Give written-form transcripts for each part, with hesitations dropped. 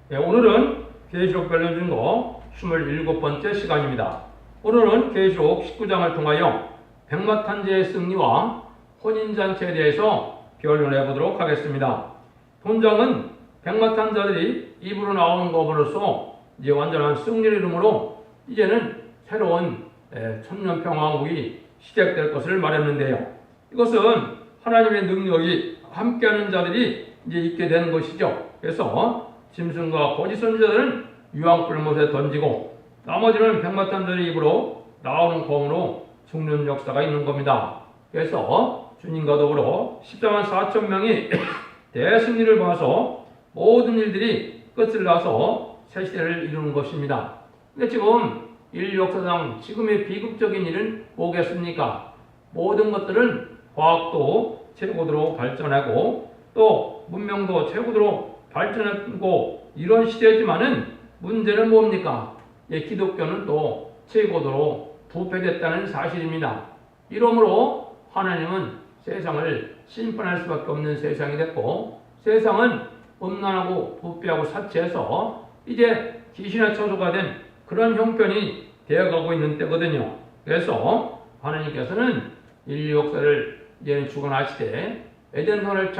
네, 오늘은 계시록 변론중거 27번째 시간입니다. 오늘은 계시록 19장을 통하여 백마탄제의 승리와 혼인잔치에 대해서 변론해 보도록 하겠습니다. 본장은 백마탄자들이 입으로 나오는 것으로서 이제 완전한 승리를 이루므로 이제는 새로운 천년평화왕국이 시작될 것을 말했는데요. 이것은 하나님의 능력이 함께하는 자들이 이제 있게 되는 것이죠. 그래서 짐승과 거짓 선지자들은 유황불못에 던지고 나머지는 백마탄자들의 입으로 나오는 검으로 죽는 역사가 있는 겁니다. 그래서 주님과 더불어 14만 4천 명이 대승리를 봐서 모든 일들이 끝을 나서 새 시대를 이루는 것입니다. 근데 지금 인류 역사상 지금의 비극적인 일은 뭐겠습니까? 모든 것들은 과학도 최고도로 발전하고 또 문명도 최고도로 발전했고 이런 시대지만은 문제는 뭡니까? 기독교는 또 최고도로 부패됐다는 사실입니다. 이러므로 하나님은 세상을 심판할 수밖에 없는 세상이 됐고 세상은 음란하고 부패하고 사치해서 이제 귀신의 처소가 된 그런 형편이 되어가고 있는 때거든요. 그래서 하나님께서는 인류 역사를 이제 주관하시되 에덴성을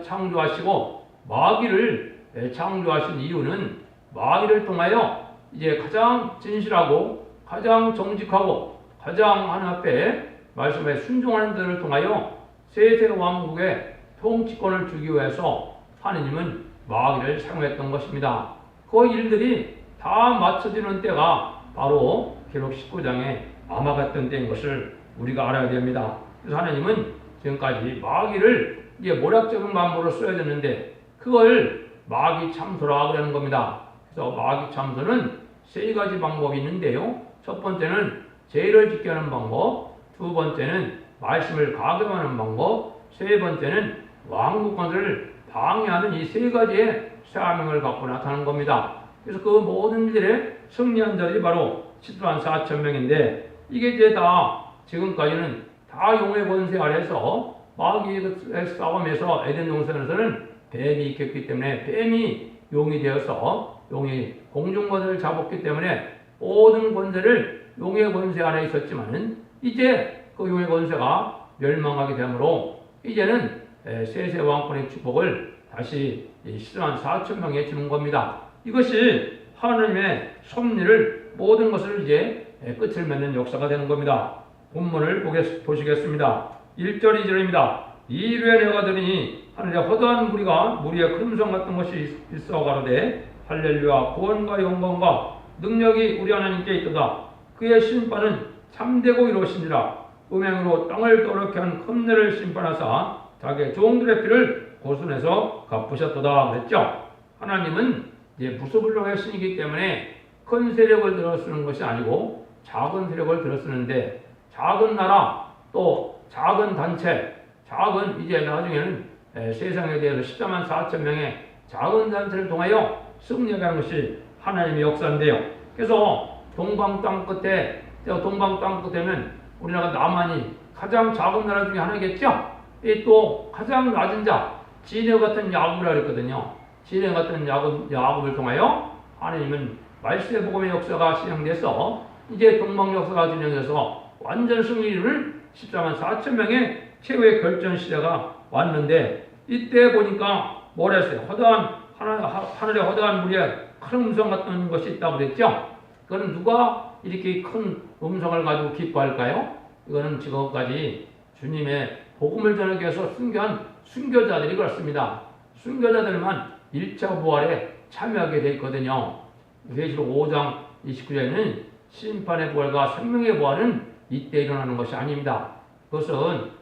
창조하시고 마귀를 창조하신 이유는 마귀를 통하여 이제 가장 진실하고 가장 정직하고 가장 하나님 앞에 말씀에 순종하는 자를 통하여 세세 왕국의 통치권을 주기 위해서 하느님은 마귀를 사용했던 것입니다. 그 일들이 다 맞춰지는 때가 바로 기록 19장의 아마겟돈 때인 것을 우리가 알아야 됩니다. 그래서 하나님은 지금까지 마귀를 이제 모략적인 방법으로 써야 되는데 그걸 마귀 참소라 그러는 겁니다. 그래서 마귀 참소는 세 가지 방법이 있는데요. 첫 번째는 죄를 짓게 하는 방법, 두 번째는 말씀을 가금하는 방법, 세 번째는 왕국권을 방해하는 이 세 가지의 사명을 갖고 나타나는 겁니다. 그래서 그 모든 일들의 승리한 자들이 바로 14만 4천 명인데 이게 이제 다 지금까지는 다 용의 권세 아래서 마귀의 싸움에서 에덴 동산에서는 뱀이 있겠기 때문에 뱀이 용이 되어서 용이 공중 권세를 잡았기 때문에 모든 권세를 용의 권세 안에 있었지만은 이제 그 용의 권세가 멸망하게 되므로 이제는 세세 왕권의 축복을 다시 14만 4천 명에 주는 겁니다. 이것이 하나님의 섭리를 모든 것을 이제 끝을 맺는 역사가 되는 겁니다. 본문을 보시겠습니다. 1절 2절입니다. 이르에 내가 들으니 하늘에 허다한 무리가 무리의 크림성 같은 것이 있어 가로되 할렐루야 구원과 영광과 능력이 우리 하나님께 있도다. 그의 심판은 참되고 이로우신지라. 음행으로 땅을 더럽게 한 큰 죄를 심판하사 자기의 종들의 피를 고순해서 갚으셨도다 그랬죠. 하나님은 이제 무소불능의 신이기 때문에 큰 세력을 들어 쓰는 것이 아니고 작은 세력을 들어 쓰는데 작은 나라 또 작은 단체 작은 이제 나중에는 세상에 대해서 14만 4천 명의 작은 단체를 통하여 승리하는 것이 하나님의 역사인데요. 그래서 동방 땅 끝에는 우리나라 남한이 가장 작은 나라 중에 하나겠죠. 또 가장 낮은 자 진해 같은 야곱이라 그랬거든요. 진해 같은 야곱을 통하여 하나님은 말씀의 복음의 역사가 진행돼서 이제 동방 역사가 진행돼서 완전 승리를 14만 4천 명의 최후의 결전 시대가 왔는데 이때 보니까 뭐라 했어요? 하늘에 허다한 무리에 큰 음성 같은 것이 있다고 그랬죠? 그건 누가 이렇게 큰 음성을 가지고 기뻐할까요? 이거는 지금까지 주님의 복음을 전하기 위해서 순교한 순교자들이 그렇습니다. 순교자들만 1차 부활에 참여하게 되어 있거든요. 계시록 5장 29절에는 심판의 부활과 생명의 부활은 이때 일어나는 것이 아닙니다. 그것은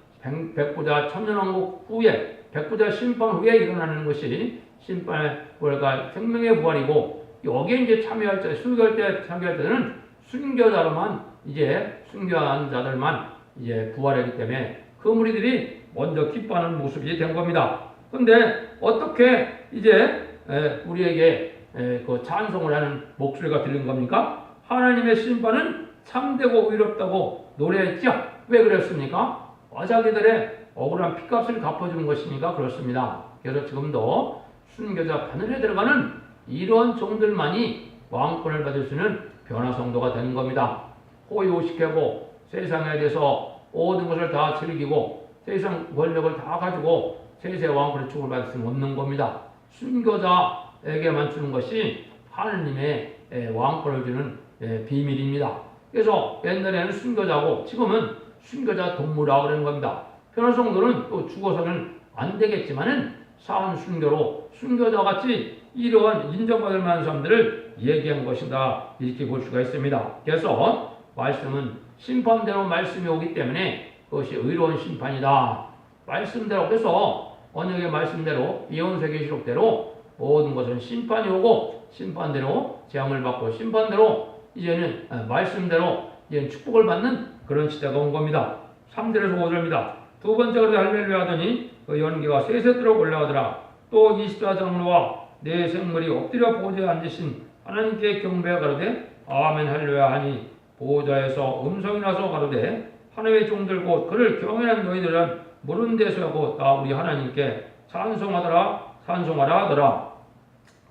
백부자 천년왕국 후에 백부자 심판 후에 일어나는 것이 심판의 부활과 생명의 부활이고 여기에 이제 참여할 때 순교할 때 참여할 때는 순교자로만 이제 순교한 자들만 이제 부활하기 때문에 그 무리들이 먼저 기뻐하는 모습이 된 겁니다. 그런데 어떻게 이제 우리에게 그 찬송을 하는 목소리가 들린 겁니까? 하나님의 심판은 참되고 의롭다고 노래했죠. 왜 그랬습니까? 자기들의 억울한 피값을 갚아주는 것이니까 그렇습니다. 그래서 지금도 순교자 하늘에 들어가는 이런 종들만이 왕권을 받을 수 있는 변화성도가 되는 겁니다. 호의호식하고 세상에 대해서 모든 것을 다 즐기고 세상 권력을 다 가지고 세세 왕권의 축을 받을 수는 없는 겁니다. 순교자에게만 주는 것이 하느님의 왕권을 주는 비밀입니다. 그래서 옛날에는 순교자고 지금은 순교자 동무라고 그러는 겁니다. 변화성도는 또 죽어서는 안 되겠지만은 사은 순교로 순교자같이 이러한 인정받을 만한 사람들을 얘기한 것이다. 이렇게 볼 수가 있습니다. 그래서 말씀은 심판대로 말씀이 오기 때문에 그것이 의로운 심판이다. 말씀대로 그래서 언약의 말씀대로 예언서 계시록대로 모든 것은 심판이 오고 심판대로 재앙을 받고 심판대로 이제는 말씀대로 이제는 축복을 받는 그런 시대가 온 겁니다. 3절에서 5절입니다. 두 번째 그릇에 할렐루야 하더니 그 연기가 쇠쇠토록 올라오더라. 또 24장로와 내 생물이 엎드려 보좌에 앉으신 하나님께 경배하 가로되 아멘 할렐루야 하니 보좌에서 음성이 나서 가로되 하나님의 종들 곧 그를 경외하는 너희들은 물은 데서 하고 다 우리 하나님께 찬송하더라 찬송하라 하더라.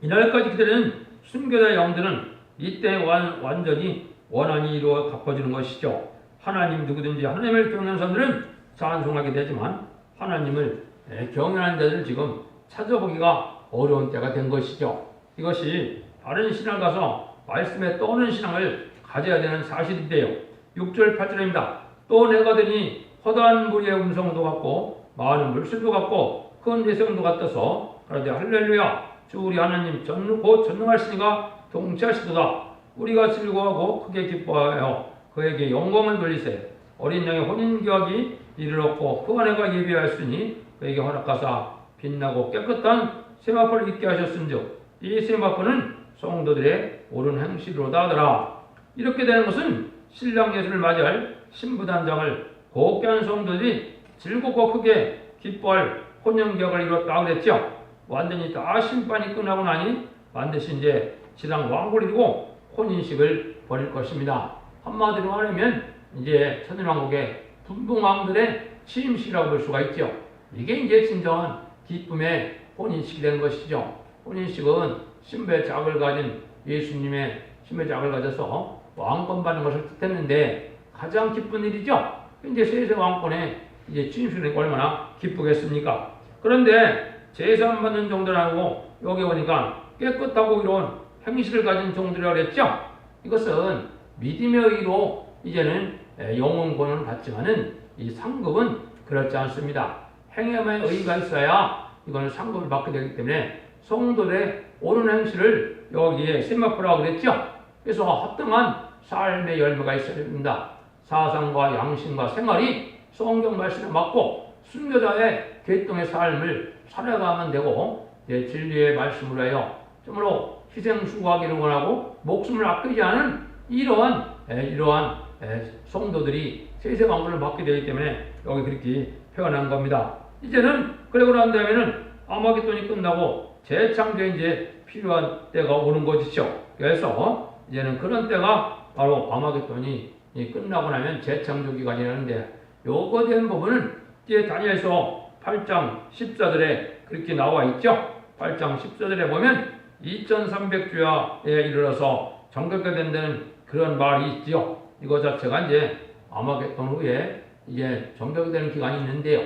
이날까지 기다리는 순교자의 영들은 이때 완전히 원한이 이루어 갚아주는 것이죠. 하나님 누구든지 하나님을 경외하는 사람들은 찬송하게 되지만 하나님을 경외하는 자들을 지금 찾아보기가 어려운 때가 된 것이죠. 이것이 다른 신앙 가서 말씀에 떠오르는 신앙을 가져야 되는 사실인데요. 6절 8절입니다. 또 내가 드니 허다한 무리의 음성도 같고 많은 물소리도 같고 큰 내성도 같아서 그러되 할렐루야 주 우리 하나님 곧 전능하시니가 동치하시도다. 우리가 즐거워하고 크게 기뻐하여 그에게 영광을 돌리세. 어린 양의 혼인기약이 이르렀고 그 아내가 예비하였으니 그에게 허락하사 빛나고 깨끗한 세마포를 입게 하셨은즉 이 세마포는 성도들의 옳은 행실로다 하더라. 이렇게 되는 것은 신랑 예수를 맞이할 신부단장을 곱게 한 성도들이 즐겁고 크게 기뻐할 혼연기약을 이뤘다 그랬죠. 완전히 다 심판이 끝나고 나니 반드시 이제 지상 왕국을 이루고 혼인식을 벌일 것입니다. 한마디로 말하면 이제 천일왕국의 분봉왕들의 취임식이라고 볼 수가 있죠. 이게 이제 진정한 기쁨의 혼인식이 되는 것이죠. 혼인식은 신부의 짝을 가진 예수님의 신부의 짝을 가져서 왕권 받는 것을 뜻했는데 가장 기쁜 일이죠. 이제 세세 왕권의 이제 취임식이 얼마나 기쁘겠습니까? 그런데 제사 받는 종들 아니고 여기 오니까 깨끗하고 이런 행실을 가진 종들이라고 그랬죠. 이것은 믿음의 의로 이제는 영원권을 받지만은 이 상급은 그렇지 않습니다. 행함의 의가 있어야 이거는 상급을 받게 되기 때문에 성도들의 옳은 행실을 여기에 세마포라고 그랬죠. 그래서 합당한 삶의 열매가 있어야 됩니다. 사상과 양심과 생활이 성경 말씀에 맞고 순교자의 계통의 삶을 살아가면 되고 진리의 말씀으로 해요. 정말로 희생수고하기를 원하고 목숨을 아끼지 않은 이러한 성도들이 세세 왕권을 받게 되기 때문에 여기 그렇게 표현한 겁니다. 이제는 그러고 난 다음에는 아마겟돈이 끝나고 재창조에 이제 필요한 때가 오는 것이죠. 그래서 이제는 그런 때가 바로 아마겟돈이 끝나고 나면 재창조 기간이라는데 요거 된 부분은 이제 다니엘서 8장 14절에 그렇게 나와 있죠. 8장 14절에 보면 2300주야에 이르러서 정결케 된다는 그런 말이 있지요. 이거 자체가 이제 아마겟돈 후에 이제 정결케 되는 기간이 있는데요.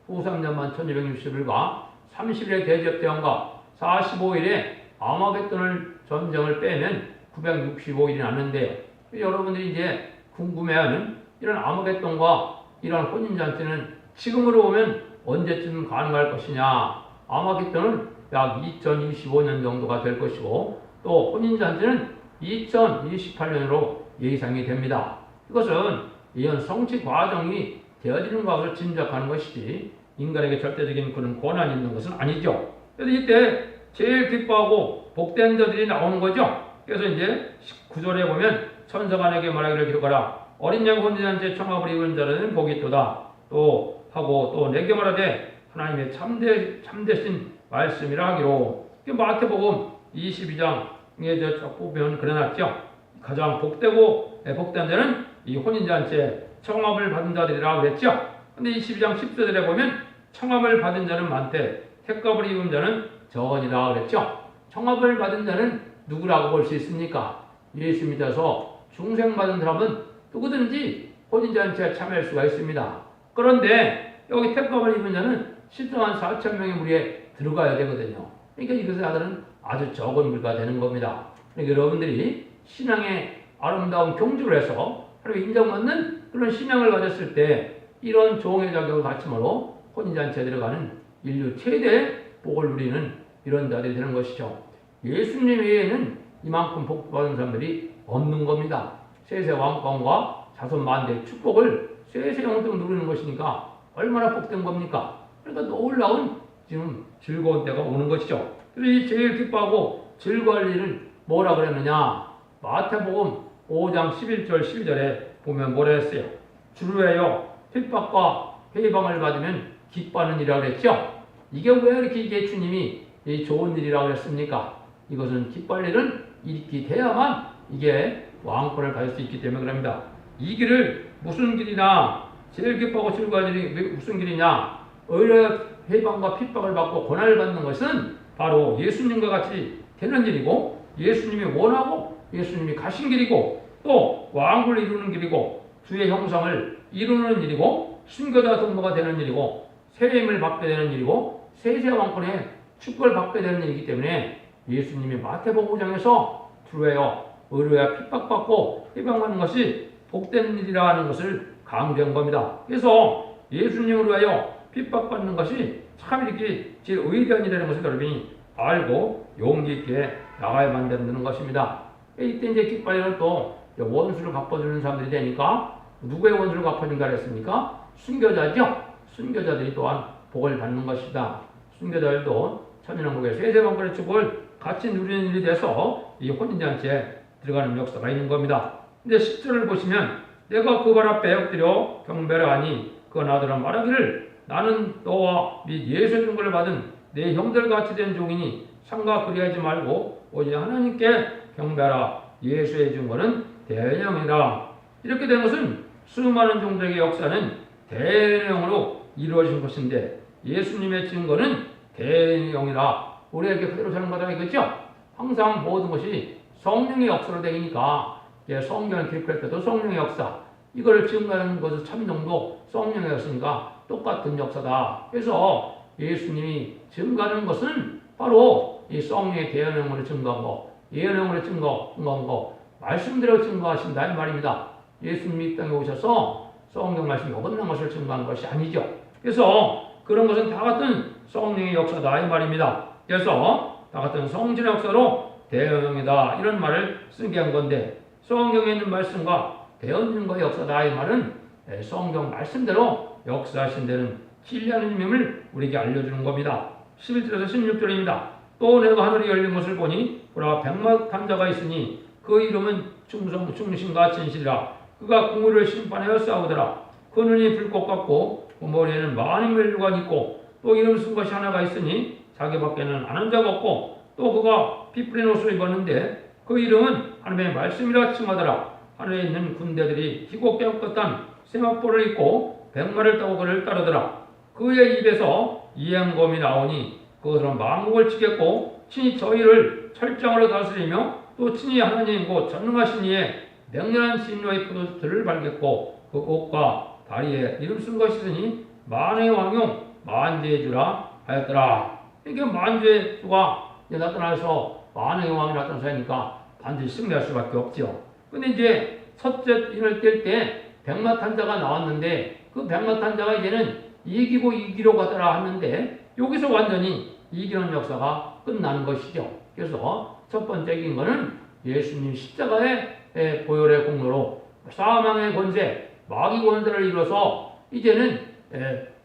후 3년만 1260일과 30일의 대접대원과 45일에 아마겟돈을 전쟁을 빼면 965일이 나는데요. 여러분들이 이제 궁금해하는 이런 아마겟돈과 이런 혼인잔치는 지금으로 보면 언제쯤 가능할 것이냐. 아마겟돈은 약 2025년 정도가 될 것이고 또 혼인잔치는 2028년으로 예상이 됩니다. 이것은 이런 성취 과정이 되어지는 것을 짐작하는 것이지 인간에게 절대적인 그런 권한이 있는 것은 아니죠. 그래서 이때 제일 기뻐하고 복된 자들이 나오는 거죠. 그래서 이제 19절에 보면 천사가 내게 말하기를 기록하라. 어린 양 혼인잔치에 청합을 입은 자는 복이 있도다. 또 하고 또 내게 말하되 하나님의 참되신 말씀이라 하기로. 마태복음 22장에 쭉 보면 그래놨죠. 가장 복되고 복된 자는 이 혼인잔치에 청합을 받은 자들이라고 그랬죠. 근데 22장 14절에 보면 청합을 받은 자는 많되 택갑을 입은 자는 적으니라 그랬죠. 청합을 받은 자는 누구라고 볼 수 있습니까? 예수 믿어서 중생받은 사람은 누구든지 혼인잔치에 참여할 수가 있습니다. 그런데 여기 택감을 입은 자는 실성한 4천 명의 무리에 들어가야 되거든요. 그러니까 이것은 아들은 아주 적은 무리가 되는 겁니다. 그러니까 여러분들이 신앙의 아름다운 경주를 해서 하나님 인정받는 그런 신앙을 가졌을 때 이런 종의 자격을 갖춤으로 혼인잔치에 들어가는 인류 최대 복을 누리는 이런 자들이 되는 것이죠. 예수님 외에는 이만큼 복받은 사람들이 없는 겁니다. 세세 왕권과 자손 만대의 축복을 세세 영토로 누리는 것이니까 얼마나 복된 겁니까? 그러니까 놀라운 지금 즐거운 때가 오는 것이죠. 그래서 이 제일 기뻐하고 즐거워할 일은 뭐라 그랬느냐? 마태복음 5장 11절 12절에 보면 뭐라 했어요? 주를 위하여 핍박과 회방을 받으면 기뻐하는 일이라고 그랬죠? 이게 왜 이렇게 이게 주님이 좋은 일이라고 했습니까? 이것은 기뻐할 일은 이렇게 돼야만 이게 왕권을 가질 수 있기 때문에 그럽니다. 이 길을 무슨 길이나 제일 기뻐하고 즐거워할 일이 무슨 길이냐? 오히려 회방과 핍박을 받고 고난을 받는 것은 바로 예수님과 같이 되는 일이고 예수님이 원하고 예수님이 가신 길이고 또 왕국을 이루는 길이고 주의 형상을 이루는 일이고 순교자 동무가 되는 일이고 세임을 받게 되는 일이고 세세 왕권의 축복을 받게 되는 일이기 때문에 예수님이 마태복음 5장에서 주로하여 의료야 핍박받고 해방받는 것이 복된 일이라는 것을 강조한 겁니다. 그래서 예수님을 위하여 핍박받는 것이 참 이렇게 제일 의리한 일이라는 것을 여러분이 알고 용기 있게 나가야만 되는 것입니다. 이때 이제 기뻐하는 또 원수를 갚아주는 사람들이 되니까 누구의 원수를 갚아준다 그랬습니까? 순교자죠. 순교자들이 또한 복을 받는 것이다. 순교자들도 천년왕국의 세세왕권의 축복을 같이 누리는 일이 돼서 이 혼인잔치에 들어가는 역사가 있는 겁니다. 근데 10절을 보시면 내가 그 발 앞에 엎드려 경배하니 그 아들아 말하기를 나는 너와 및 예수의 증거를 받은 내 형들같이 된 종이니 상과 그리하지 말고 오직 하나님께 경배하라. 예수의 증거는 대령이라. 이렇게 된 것은 수많은 종들에게 역사는 대령으로 이루어진 것인데 예수님의 증거는 대령이라. 우리에게 그대로 사는 거다 이거죠? 항상 모든 것이 성령의 역사로 되니까 성경을 기록할 때도 성령의 역사 이걸 증거하는 것은 참정도 성령의 역사니까 똑같은 역사다. 그래서 예수님이 증거하는 것은 바로 이 성령의 대언형으로 증거한 거, 예언형으로 증거한 거, 말씀대로 증거하신다 이 말입니다. 예수님이 이 땅에 오셔서 성경 말씀이 어긋난 것을 증거한 것이 아니죠. 그래서 그런 것은 다 같은 성령의 역사다 이 말입니다. 그래서 다 같은 성신의 역사로 대언형이다 이런 말을 쓰게 한 건데 성경에 있는 말씀과 대언형과의 역사다 이 말은 성경 말씀대로 역사하신 데는 진리하는 힘임을 우리에게 알려주는 겁니다. 11절에서 16절입니다. 또 내가 하늘이 열린 것을 보니 보라 백마탄 자가 있으니 그 이름은 충신과 진실이라. 그가 궁궐을 심판하여 싸우더라. 그 눈이 불꽃 같고 그 머리에는 많은 멸류관이 있고 또 이름 쓴 것이 하나가 있으니 자기 밖에는 아는 자가 없고 또 그가 피 뿌린 옷을 입었는데 그 이름은 하나님의 말씀이라 칭하더라. 하늘에 있는 군대들이 희고 깨끗한 세마포를 입고 백마를 타고 그를 따르더라. 그의 입에서 이행검이 나오니 그것은 만국을 치겠고 친히 저희를 철장으로 다스리며 또 친히 하나님 곧 전능하신 이의 맹렬한 진노의 포도주를 발겠고 그 옷과 다리에 이름 쓴 것이 있으니 만의 왕용 만주의 주라 하였더라. 이게 만주의 주가 나타나서 만의 왕이 나타나니까 반드시 승리할 수밖에 없죠. 근데 이제 첫째 인을 뗄 때 백마탄자가 나왔는데 그 백마탄자가 이제는 이기고 가더라 하는데 여기서 완전히 이기는 역사가 끝나는 것이죠. 그래서 첫 번째 이긴 거는 예수님 십자가의 보혈의 공로로 사망의 권세, 마귀 권세를 이뤄서 이제는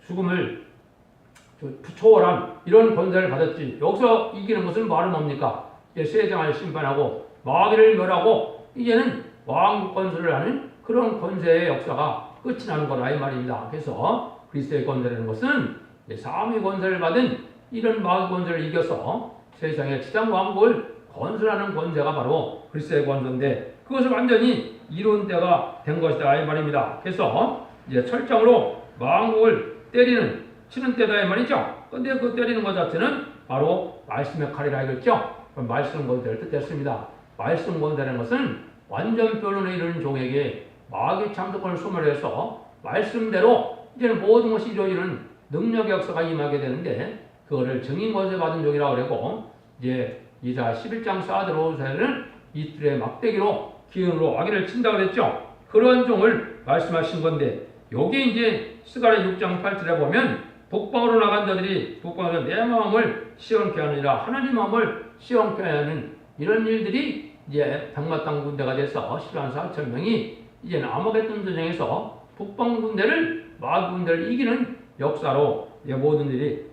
죽음을 초월한 이런 권세를 받았지. 여기서 이기는 것은 바로 뭡니까? 세상을 심판하고 마귀를 멸하고 이제는 왕국 권세를 하는 그런 권세의 역사가 끝이 나는 거라 이 말입니다. 그래서 그리스도의 권세라는 것은 사함의 권세를 받은 이런 마귀 권세를 이겨서 세상의 지상 왕국을 건설하는 권세가 바로 그리스도의 권세인데 그것을 완전히 이룬 때가 된 것이다 이 말입니다. 그래서 이제 철장으로 왕국을 치는 때다 이 말이죠. 근데 그 때리는 것 자체는 바로 말씀의 칼이라 이거죠. 말씀권대를 뜻했습니다. 말씀권대라는 것은 완전 변론에 이르는 종에게 마귀 참석권을 소멸해서 말씀대로 이제는 모든 것이 이루어지는 능력의 역사가 임하게 되는데 그거를 증인권세 받은 종이라고 그러고 이제 이사 11장 4들어오서는 이틀의 막대기로 기운으로 아기를 친다고 그랬죠. 그런 종을 말씀하신 건데 여기 이제 스가랴 6장 8절에 보면 북방으로 나간 자들이 북방으로 내 마음을 시원케 하느니라 하나님 마음을 시원케 하는 이런 일들이 이제 백마땅 군대가 돼서 10만 4천 명이 이제는 아마겟돈 전쟁에서 북방 군대를 마귀 군대를 이기는 역사로 모든 일이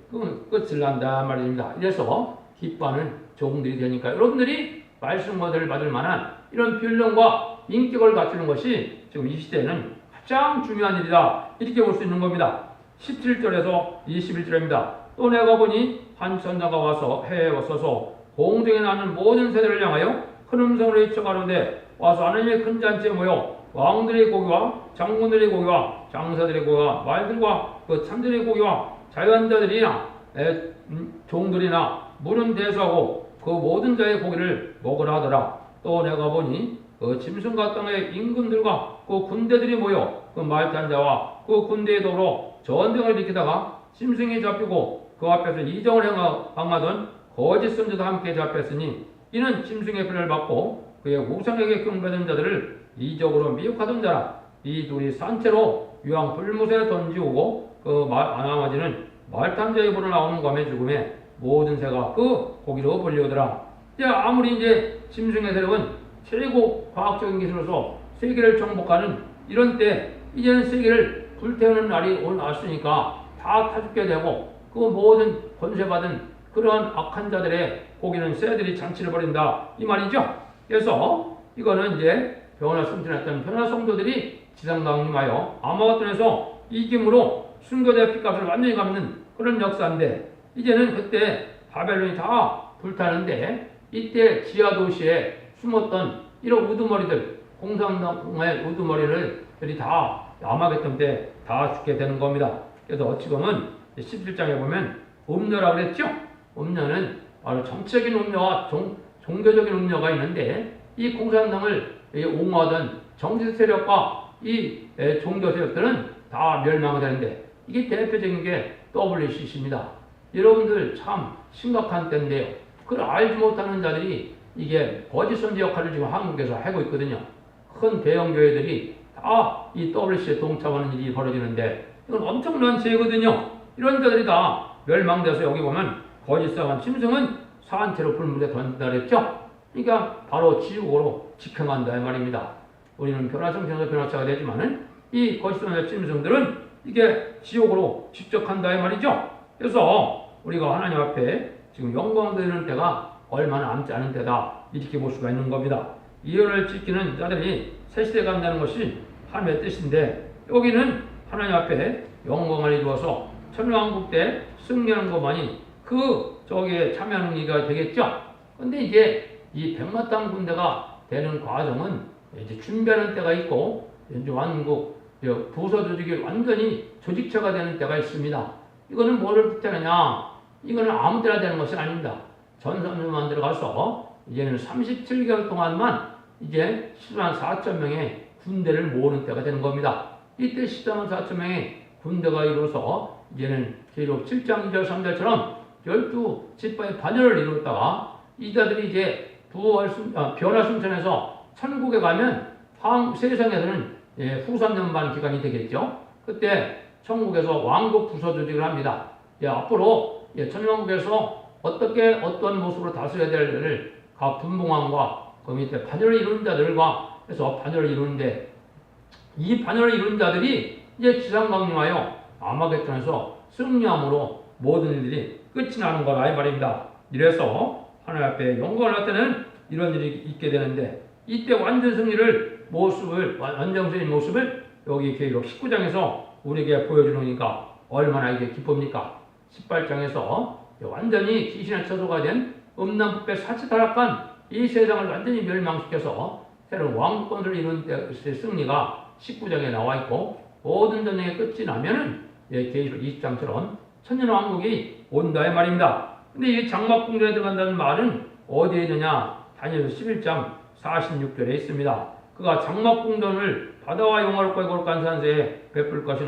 끝을 난다 말입니다. 이래서 기뻐하는 종들이 되니까 여러분들이 말씀 모델을 받을 만한 이런 변론과 인격을 갖추는 것이 지금 이 시대에는 가장 중요한 일이다. 이렇게 볼 수 있는 겁니다. 17절에서 21절입니다. 또 내가 보니 한 천사가 와서 해에 서서 공중에 나는 모든 세대를 향하여 큰 음성으로 외쳐가는데 와서 하나님의 큰 잔치에 모여 왕들의 고기와 장군들의 고기와 장사들의 고기와 말들과 그 참들의 고기와 자연자들이나 종들이나 물은 대수하고 그 모든 자의 고기를 먹으라 하더라. 또 내가 보니 그 짐승과 땅의 임금들과 그 군대들이 모여 그 말탄 자와 그 군대에 더불어 전쟁을 일으키다가 짐승이 잡히고 그 앞에서 이정을 행하던 거짓 선지자도 함께 잡혔으니 이는 짐승의 피를 받고 그의 우상에게 경배하는 자들을 이적으로 미혹하던 자라. 이 둘이 산채로 유황 불못에 던지오고 그 나머지는 말탄 자의 불을 나오는 검의 죽음에 모든 새가 그 고기로 불리오더라. 아무리 이제 짐승의 세력은 최고 과학적인 기술로서 세계를 정복하는 이런 때 이제는 세계를 불태우는 날이 왔으니까 다 타죽게 되고 그 모든 권세받은 그러한 악한 자들의 고기는 새들이 잔치를 벌인다 이 말이죠. 그래서 이거는 이제 변화 승천했던 변화 성도들이 지상강림하여 아마겟돈에서 이김으로 순교대 피값을 완전히 갚는 그런 역사인데 이제는 그때 바벨론이 다 불타는데 이때 지하도시에 숨었던 이런 우두머리들 공산당의 우두머리들이 다 아마겟돈 때 다 죽게 되는 겁니다. 그래서 어찌 보면 17장에 보면 음녀라고 그랬죠. 음녀는 바로 정치적인 음녀와 종교적인 음녀가 있는데 이 공산당을 옹호하던 정치 세력과 이 종교 세력들은 다 멸망되는데 이게 대표적인 게 WCC입니다. 여러분들 참 심각한 때인데요. 그걸 알지 못하는 자들이 이게 거짓 선지 역할을 지금 한국에서 하고 있거든요. 큰 대형 교회들이 다 이 WCC에 동참하는 일이 벌어지는데 이건 엄청난 죄거든요. 이런 자들이 다 멸망돼서 여기 보면 거짓상한 짐승은 산채로 불못에 던진다 그랬죠. 그러니까 바로 지옥으로 직행한다 이 말입니다. 우리는 변화성천에서 변화차가 되지만은 이 거짓상한 짐승들은 이게 지옥으로 직접한다 이 말이죠. 그래서 우리가 하나님 앞에 지금 영광되는 때가 얼마나 남지 않은 때다 이렇게 볼 수가 있는 겁니다. 예언을 지키는 자들이 새 시대가 간다는 것이 하나님의 뜻인데 여기는 하나님 앞에 영광을 이루어서 천년왕국 때 승리하는 것만이 저기에 참여하는 일이 되겠죠. 근데 이제 이 백마땅 군대가 되는 과정은 이제 준비하는 때가 있고 이제 왕국 부서 조직이 완전히 조직체가 되는 때가 있습니다. 이거는 뭐를 뜻하느냐? 이거는 아무 때나 되는 것이 아닙니다. 전선만 들어가서 이제는 37개월 동안만 이제 10만 4천 명의 군대를 모으는 때가 되는 겁니다. 이때 10만 4천 명의 군대가 이루어서 이제는 계시록 7장 2절 3절처럼 12지파의 반열을 이루었다가 이자들이 이제 변화 승천해서 천국에 가면 세상에서는 후산 연반 기간이 되겠죠. 그때 천국에서 왕국 부서 조직을 합니다. 앞으로 천왕국에서 어떻게 어떤 모습으로 다스려야 될지를 각 분봉왕과 그 밑에 반열을 이루는 자들과 해서 반열을 이루는데 이 반열을 이루는 자들이 이제 지상강림하여 아마겟돈에서 승리함으로 모든 일들이 끝이 나는 거라 이 말입니다. 이래서 하나님 앞에 영광을 나타내는 이런 일이 있게 되는데 이때 완전 승리를 완전적인 모습을 여기 계시록 19장에서 우리에게 보여주니까 얼마나 이게 기쁩니까? 18장에서 완전히 귀신의 처소가 된 음란부패 사치 타락한 이 세상을 완전히 멸망시켜서 새로운 왕권을 이룬 때의 승리가 19장에 나와 있고 모든 전쟁의 끝이 나면은 계시록 20장처럼 천년왕국이 온다의 말입니다. 근데 이 장막궁전에 들어간다는 말은 어디에 있느냐? 다니엘서 11장 46절에 있습니다. 그가 장막궁전을 바다와 용화롭고 거룩한 산세에 베풀 것이나